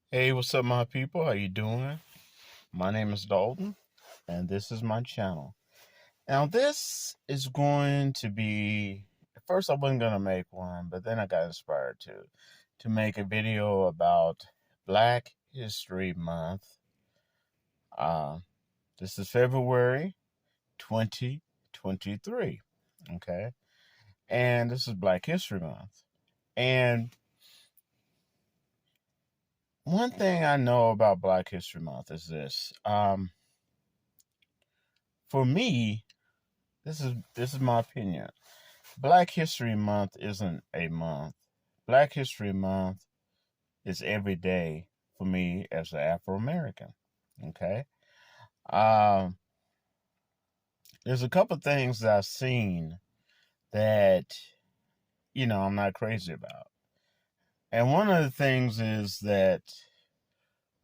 Hey, what's up, my people? How you doing? My name is Dalton, and this is my channel. Now, this is going to be. At first, I wasn't gonna make one, but then I got inspired to make a video about Black History Month. Uh, this is February 2023. Okay, and this is Black History Month. And one thing I know about Black History Month is this. For me, this is my opinion. Black History Month isn't a month. Black History Month is every day for me as an Afro American. Okay. Um, there's a couple things that I've seen that I'm not crazy about, and one of the things is that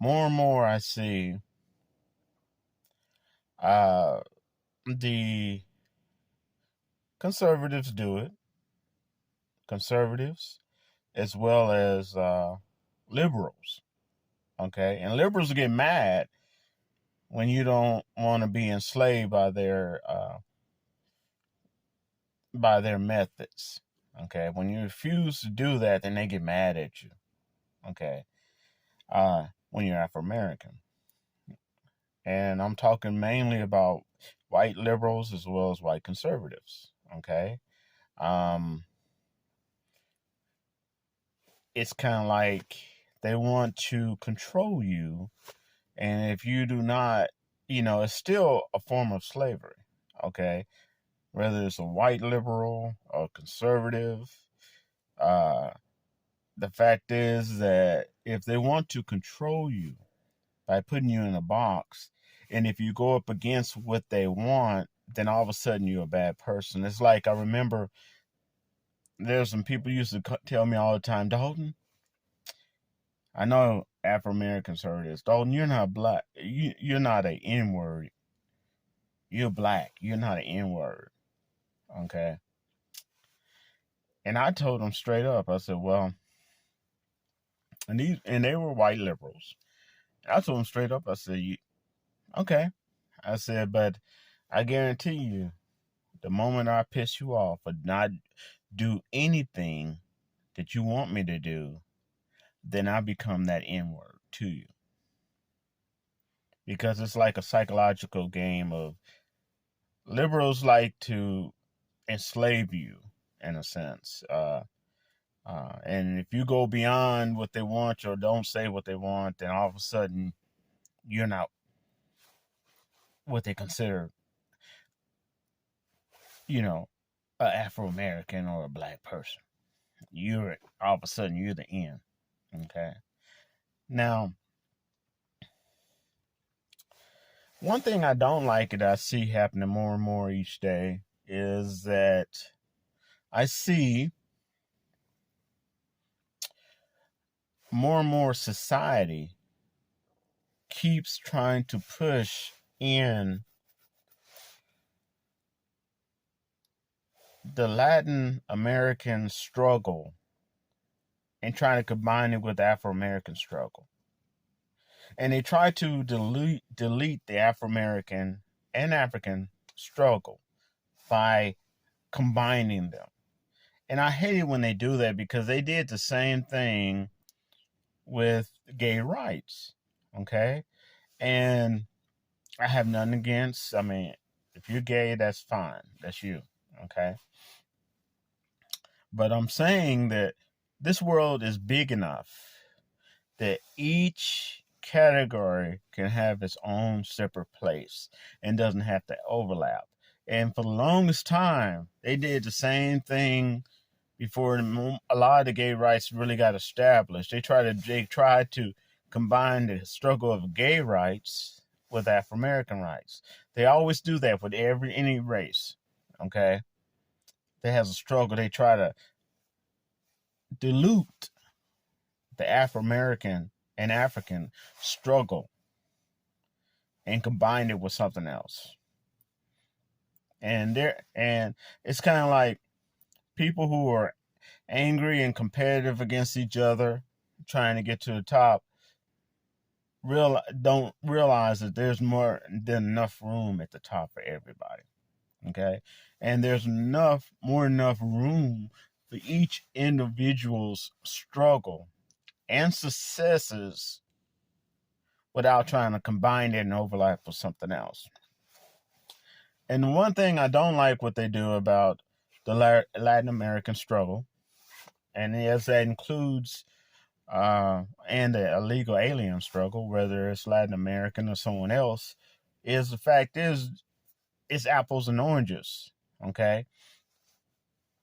more and more I see uh, the conservatives do it, conservatives as well as liberals. Okay, and liberals get mad when you don't want to be enslaved by their methods. Okay, when you refuse to do that, then they get mad at you. Okay, when you're Afro American, and I'm talking mainly about white liberals as well as white conservatives. Okay, um, it's kind of like they want to control you, and if you do not, it's still a form of slavery. Okay, whether it's a white liberal or conservative. Uh, the fact is that if they want to control you by putting you in a box, and if you go up against what they want, then all of a sudden you're a bad person. It's like I remember there's some people used to tell me all the time, Dalton, I know Afro Americans heard this. Dalton, you're not black. You're not an N word. You're black. You're not an N word. Okay. And I told them straight up. I said, well, and they were white liberals. I told them straight up. I said, okay. I said, but I guarantee you, the moment I piss you off or not do anything that you want me to do, then I become that N word to you. Because it's like a psychological game of liberals like to enslave you in a sense. And if you go beyond what they want or don't say what they want, then all of a sudden you're not what they consider, you know, a Afro American or a black person. You're all of a sudden you're the N. Okay. Now, one thing I don't like that I see happening more and more each day is that I see more and more society keeps trying to push in the Latin American struggle and trying to combine it with the Afro American struggle. And they try to delete the Afro American and African struggle by combining them. And I hate it when they do that because they did the same thing with gay rights. Okay. And I have nothing against, I mean, if you're gay, that's fine. That's you. Okay. But I'm saying that this world is big enough that each category can have its own separate place and doesn't have to overlap. And for the longest time, they did the same thing before a lot of the gay rights really got established. They tried to combine the struggle of gay rights with Afro American rights. They always do that with any race. Okay, that has a struggle. They try to dilute the Afro American and African struggle and combine it with something else. And it's kind of like people who are angry and competitive against each other, trying to get to the top. don't realize that there's more than enough room at the top for everybody. Okay, and there's enough room for each individual's struggle and successes without trying to combine it and overlap with something else. And the one thing I don't like what they do about the Latin American struggle, and yes, that includes and the illegal alien struggle, whether it's Latin American or someone else, is the fact is it's apples and oranges. Okay,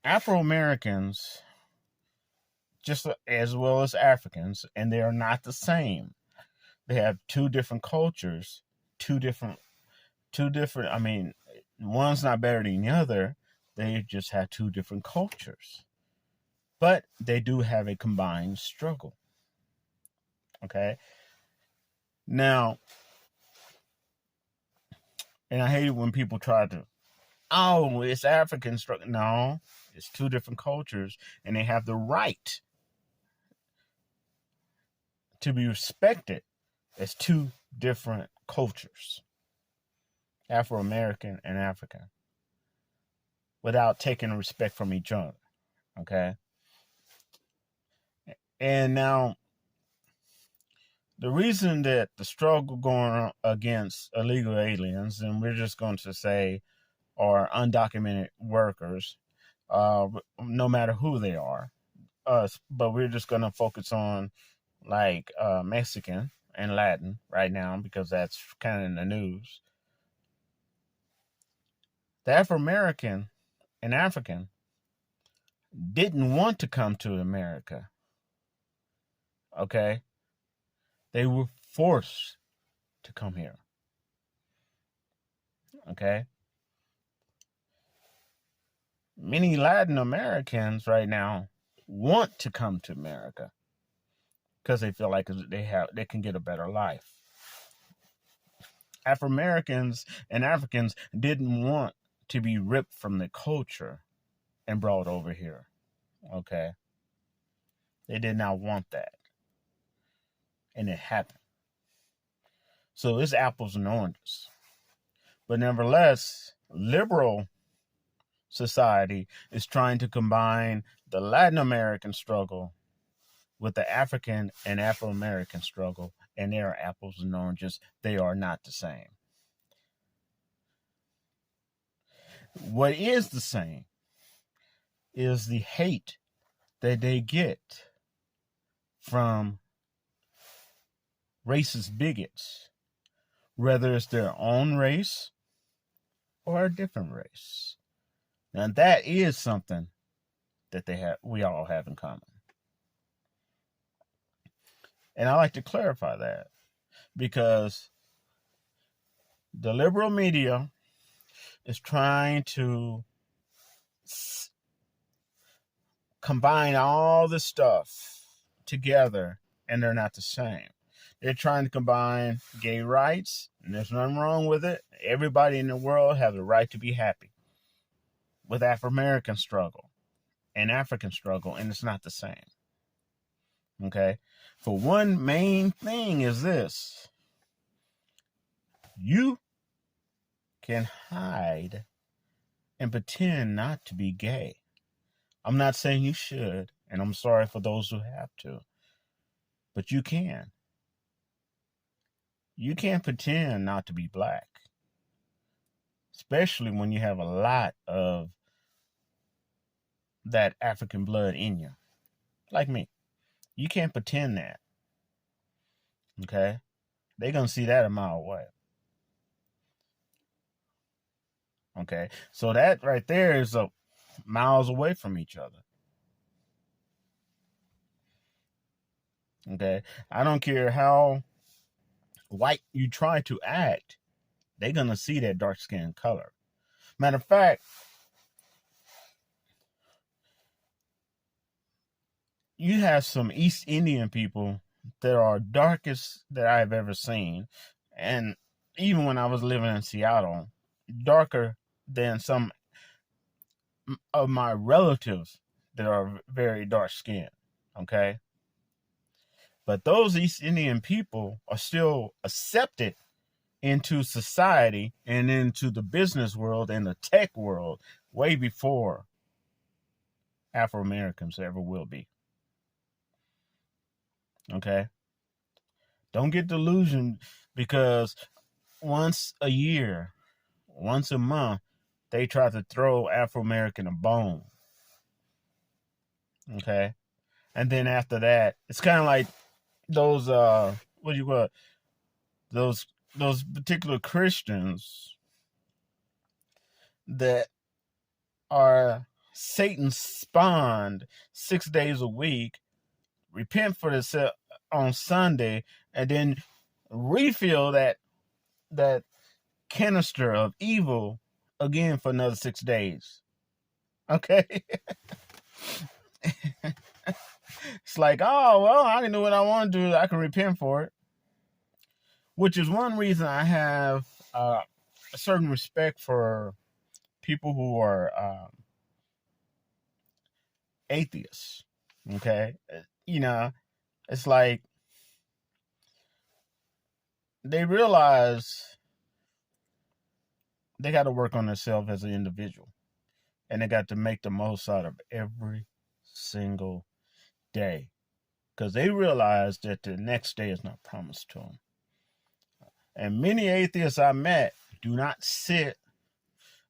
Afro Americans, just as well as Africans, and they are not the same. They have two different cultures, two different. I mean, one's not better than the other. They just have two different cultures, but they do have a combined struggle. Okay. Now, and I hate it when people try to, oh, it's African struggle. No, it's two different cultures, and they have the right to be respected as two different cultures, Afro American and African, without taking respect from each other. Okay. And now, the reason that the struggle going on against illegal aliens, and we're just going to say, are undocumented workers, no matter who they are, but we're just going to focus on like Mexican and Latin right now because that's kind of in the news. The Afro-American and African didn't want to come to America. Okay? They were forced to come here. Okay? Many Latin Americans right now want to come to America because they feel like they can get a better life. Afro Americans and Africans didn't want to be ripped from the culture and brought over here. Okay? They did not want that. And it happened. So it's apples and oranges. But nevertheless, liberal society is trying to combine the Latin American struggle with the African and Afro-American struggle, and they are apples and oranges. They are not the same. What is the same is the hate that they get from racist bigots, whether it's their own race or a different race. And that is something that we all have in common. And I like to clarify that because the liberal media is trying to combine all this stuff together, and they're not the same. They're trying to combine gay rights, and there's nothing wrong with it. Everybody in the world has a right to be happy, with Afro-American struggle and African struggle, and it's not the same. Okay? For one main thing is this. You can hide and pretend not to be gay. I'm not saying you should, and I'm sorry for those who have to, but you can. You can't pretend not to be black, especially when you have a lot of that African blood in you, like me. You can't pretend that. Okay? They're going to see that a mile away. Okay? So that right there is miles away from each other. Okay? I don't care how white you try to act, they're going to see that dark skin color. Matter of fact, you have some East Indian people that are darkest that I've ever seen. And even when I was living in Seattle, darker than some of my relatives that are very dark skinned. Okay? But those East Indian people are still accepted into society and into the business world and the tech world way before Afro Americans ever will be. Okay? Don't get delusioned because once a year, once a month, they try to throw Afro American a bone. Okay? And then after that, it's kind of like those what do you call it? Those particular Christians that are Satan spawned 6 days a week, repent for themselves on Sunday, and then refill that canister of evil again for another 6 days. Okay? It's like, oh, well, I can do what I want to do. I can repent for it. Which is one reason I have a certain respect for people who are atheists. Okay? You know, it's like they realize they got to work on themselves as an individual. And they got to make the most out of every single day. Because they realize that the next day is not promised to them. And many atheists I met do not sit,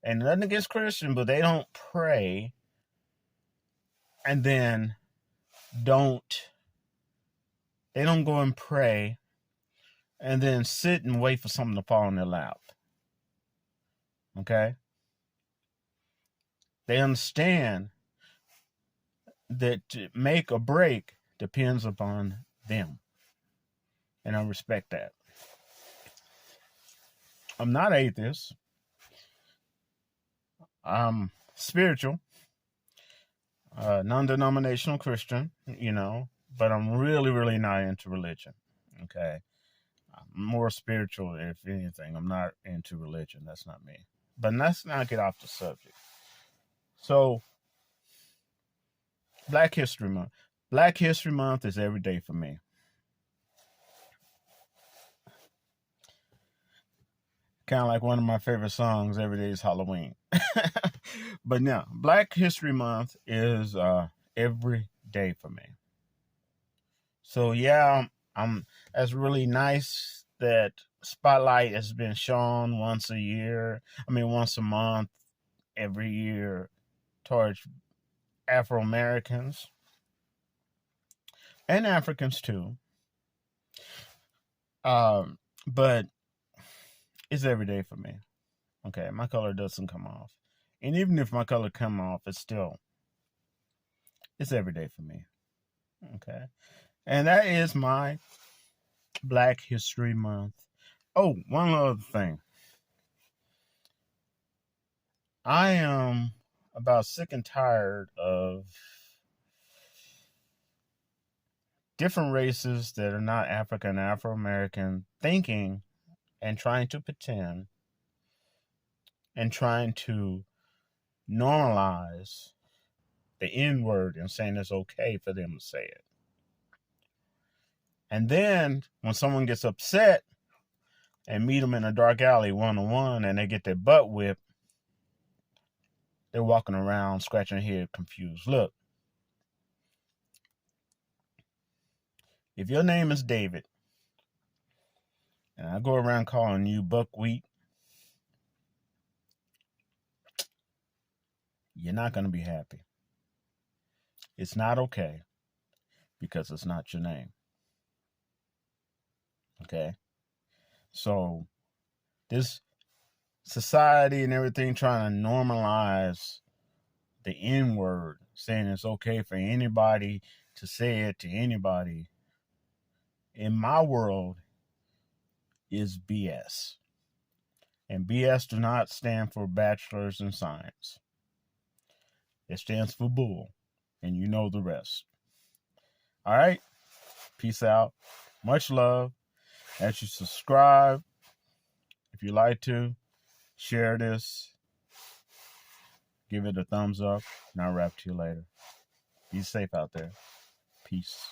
and nothing against Christian, but they don't pray and then they don't go and pray and then sit and wait for something to fall in their lap. Okay? They understand that to make or break depends upon them. And I respect that. I'm not atheist. I'm spiritual, non-denominational Christian, but I'm really, really not into religion. Okay? I'm more spiritual, if anything. I'm not into religion. That's not me. But let's not get off the subject. So, Black History Month. Black History Month is every day for me. Kind of like one of my favorite songs, Every Day is Halloween. But no, Black History Month is every day for me. So yeah, it's really nice that Spotlight has been shown once a month, every year towards Afro Americans and Africans too. But it's every day for me. Okay, my color doesn't come off. And even if my color come off, it's every day for me. Okay. And that is my Black History Month. Oh, one other thing. I am about sick and tired of different races that are not African, Afro American, thinking and trying to pretend and trying to normalize the N word and saying it's okay for them to say it. And then when someone gets upset and meet them in a dark alley one-on-one and they get their butt whipped, they're walking around scratching their head confused. Look, if your name is David and I go around calling you buckwheat, you're not going to be happy. It's not okay because it's not your name. Okay? So this society and everything trying to normalize the N word, saying it's okay for anybody to say it to anybody, in my world is BS. And BS do not stand for bachelors in science. It stands for bull. And you know the rest. All right? Peace out. Much love. As you subscribe, if you like to, share this. Give it a thumbs up. And I'll rap to you later. Be safe out there. Peace.